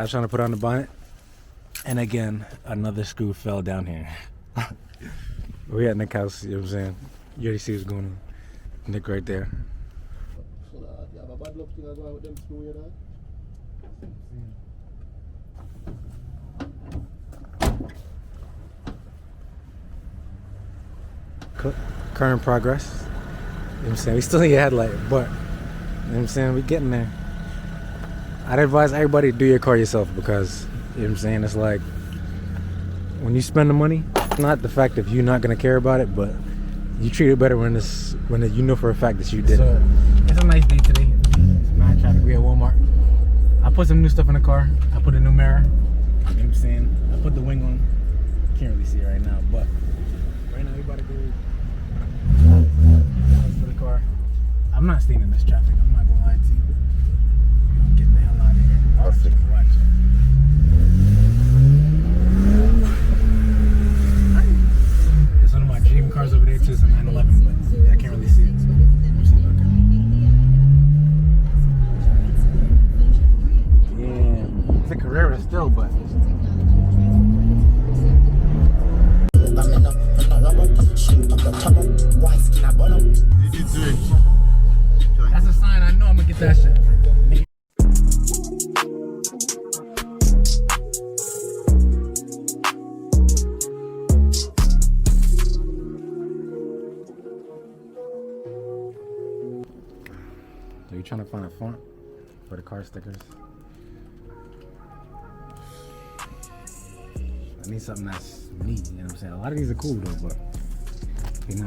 was trying to put on the bonnet, and again, another screw fell down here. We at Nick house, you know what I'm saying? You already see what's going on. Nick right there. Current progress. You know what I'm saying? We still need a headlight, but you know what I'm saying? We getting there. I'd advise everybody to do your car yourself because, you know what I'm saying, it's like when you spend the money, it's not the fact that you're not gonna care about it, but you treat it better when you know for a fact that you did it. It's a nice day today. It's mad traffic. We at Walmart. I put some new stuff in the car. I put a new mirror. You know what I'm saying? I put the wing on. Can't really see it right now, but right now we about to go for the car. I'm not staying in this traffic. I'm not gonna lie to you. I'm getting the hell out of here. Perfect. It's one of my dream cars over there too. It's a 911, but I can't really see it. Yeah, it's a Carrera still, but. That's a sign I know I'm gonna get that shit. Are you trying to find a font for the car stickers? I need something that's me, you know what I'm saying? A lot of these are cool though, but they're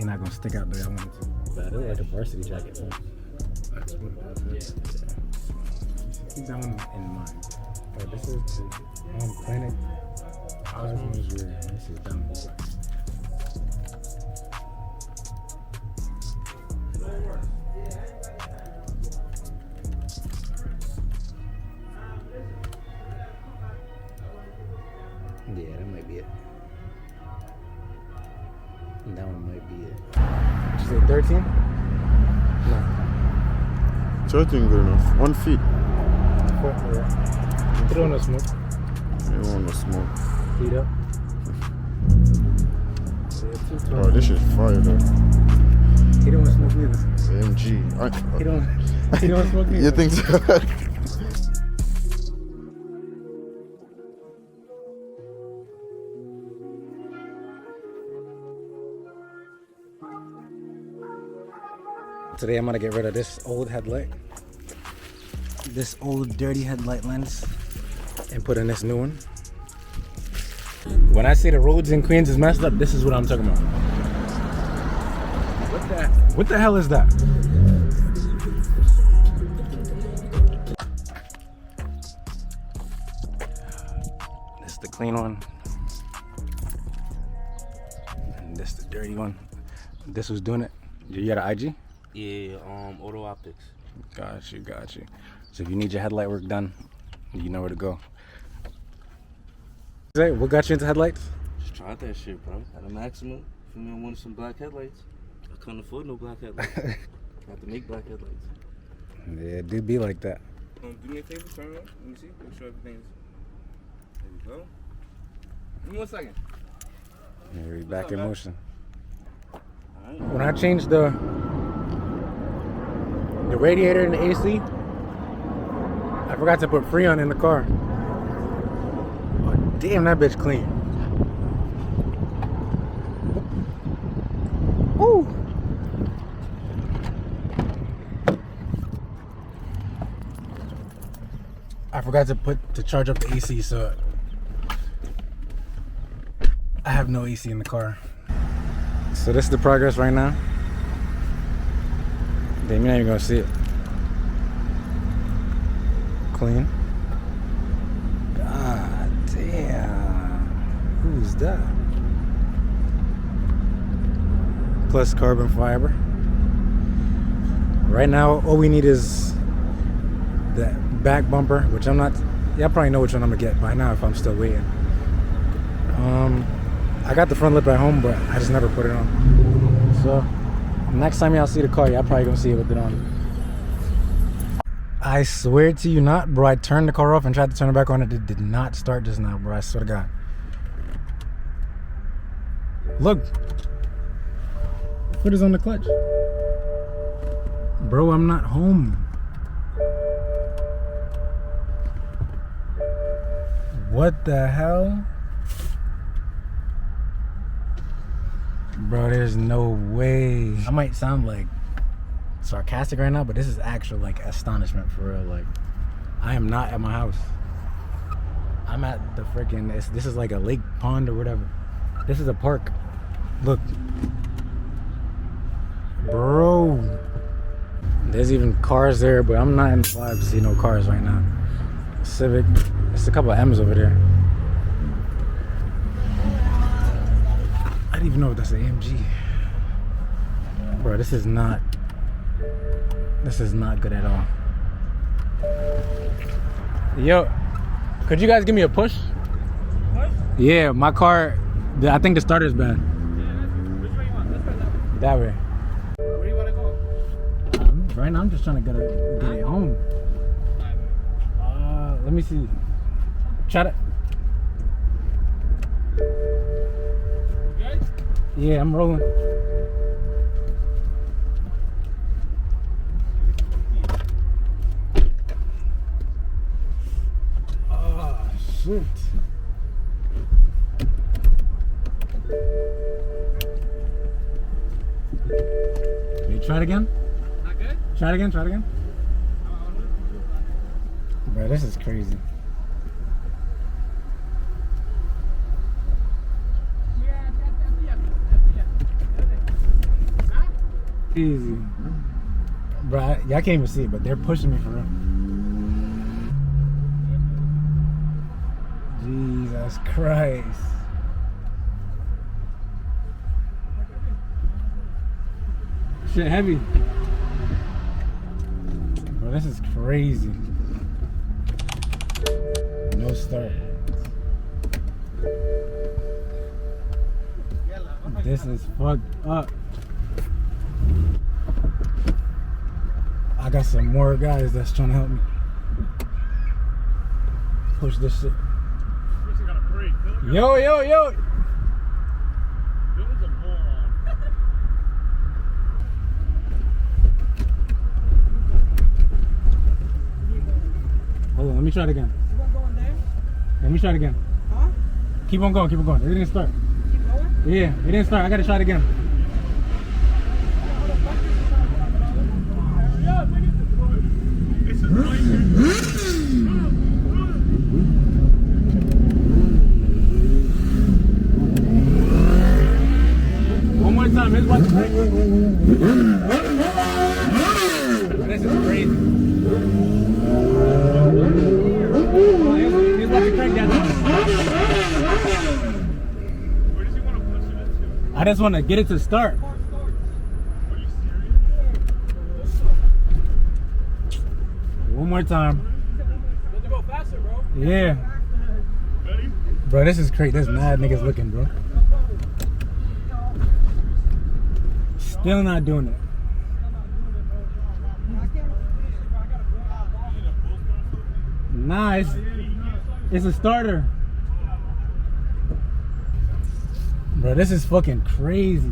not gonna stick out the way I want it to. But I do like a varsity jacket. So that's what it is. Yeah. Keep that one in mind. But this is the Planet Cosmos Rear. This is down here. Yeah, that might be it. That one might be it. Did you say 13? No. 13 good enough. 1 feet. You don't want to smoke. You want to smoke. Heat up. Oh, this is fire though. He don't want to smoke either. AMG. He don't want to smoke either. You think so? Today I'm gonna get rid of this old headlight, this old dirty headlight lens, and put in this new one. When I say the roads in Queens is messed up, this is what I'm talking about. What the hell is that? This is the clean one, and this is the dirty one. This was doing it. You got an IG? Yeah, Auto Optics. Got you. So if you need your headlight work done, you know where to go. What got you into headlights? Just tried that shit, bro. At a maximum. For me, I wanted some black headlights. I couldn't afford no black headlights. I had to make black headlights. Yeah, it do be like that. Do me a favor, turn around. Let me see. Make sure everything's. There we go. Give me 1 second. Yeah, we back in motion. Alright. When I changed the radiator in the AC, I forgot to put Freon in the car. Oh, damn, that bitch clean. Woo! I forgot to charge up the AC, so I have no AC in the car. So this is the progress right now. Damn, you're not even gonna see it. Clean. God damn. Who's that? Plus carbon fiber. Right now, all we need is the back bumper, which I'm not. Y'all probably know which one I'm gonna get by now if I'm still waiting. I got the front lip at home, but I just never put it on. So next time y'all see the car, y'all probably gonna see it with it on. I swear to you not, bro. I turned the car off and tried to turn it back on. It did not start just now, bro. I swear to God. Look. Foot is on the clutch. Bro, I'm not home. What the hell? Bro, there's no way. I might sound like sarcastic right now, but this is actual like astonishment for real. Like, I am not at my house. I'm at the freaking, this is like a lake pond or whatever. This is a park. Look. Bro. There's even cars there, but I'm not in the vibe to see no cars right now. Civic. There's a couple of M's over there. I don't even know if that's an AMG. Bro, this is not good at all. Yo, could you guys give me a push? Push? Yeah, my car, I think the starter's bad. Yeah, which way you want? Let's go that way. That way. Where do you want to go? Right now, I'm just trying to get it home. Let me see. Try to. You good? Yeah, I'm rolling. Oh, shoot. Can you try it again? Not good? Try it again, try it again. Bro, this is crazy. Easy. Bro, y'all can't even see it, but they're pushing me for real. Jesus Christ. Shit heavy. Bro, this is crazy. No start. This is fucked up. I got some more guys that's trying to help me push this shit. Yo, yo, yo! Hold on, let me try it again. You want going there? Let me try it again. Huh? Keep on going, keep on going. It didn't start. Keep going? Yeah, it didn't start. I gotta try it again. One more time. Here's what's crazy. This is crazy. Here's what's crazy. Where does he want to push it into? I just want to get it to start. Are you serious? One more time. You have to go faster, bro. Yeah. Ready? Bro, this is crazy. There's mad niggas looking, bro. Still not doing it. Nah, it's a starter. Bro, this is fucking crazy.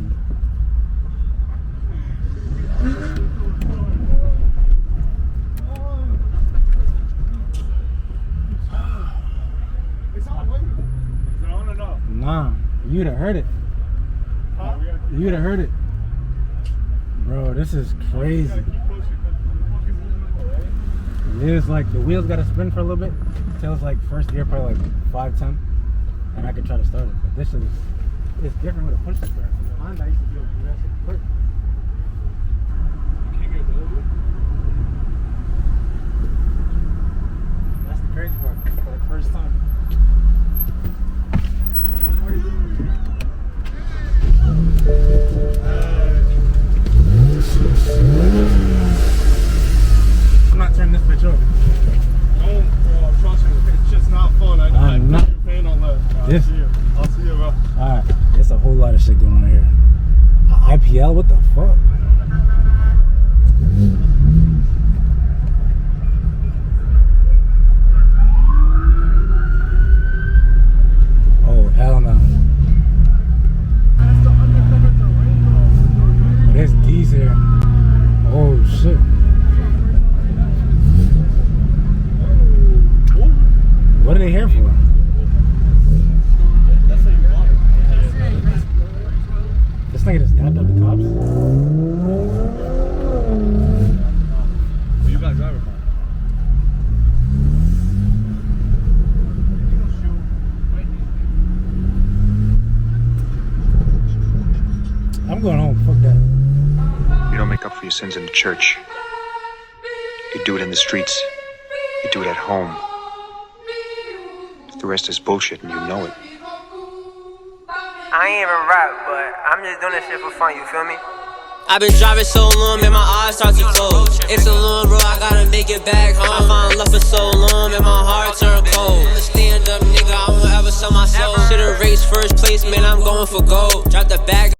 Nah, you'd have heard it. You'd have heard it. Bro, this is crazy. It's like the wheels gotta spin for a little bit. Till it's like first gear, probably like 5-10. And I can try to start it. But this is, it's different with a push start. Honda used to be able to do that shit quick. That's the crazy part. For the first time. I'm not turning this bitch over. Don't, bro. Trust me. It's just not fun. I'm not. You're paying on that. This. I'll see you, bro. Alright, there's a whole lot of shit going on here. IPL? What the fuck? I'm going home. Fuck that. You don't make up for your sins in the church. You do it in the streets. You do it at home. The rest is bullshit and you know it. I ain't even rap, but I'm just doing this shit for fun, you feel me? I've been driving so long, man, my eyes start to close. It's a long road, I gotta make it back home. I found love for so long, man, my heart turned cold. I'm a stand up nigga, I won't ever sell my soul. Should've raced first place, man, I'm going for gold. Drop the bag.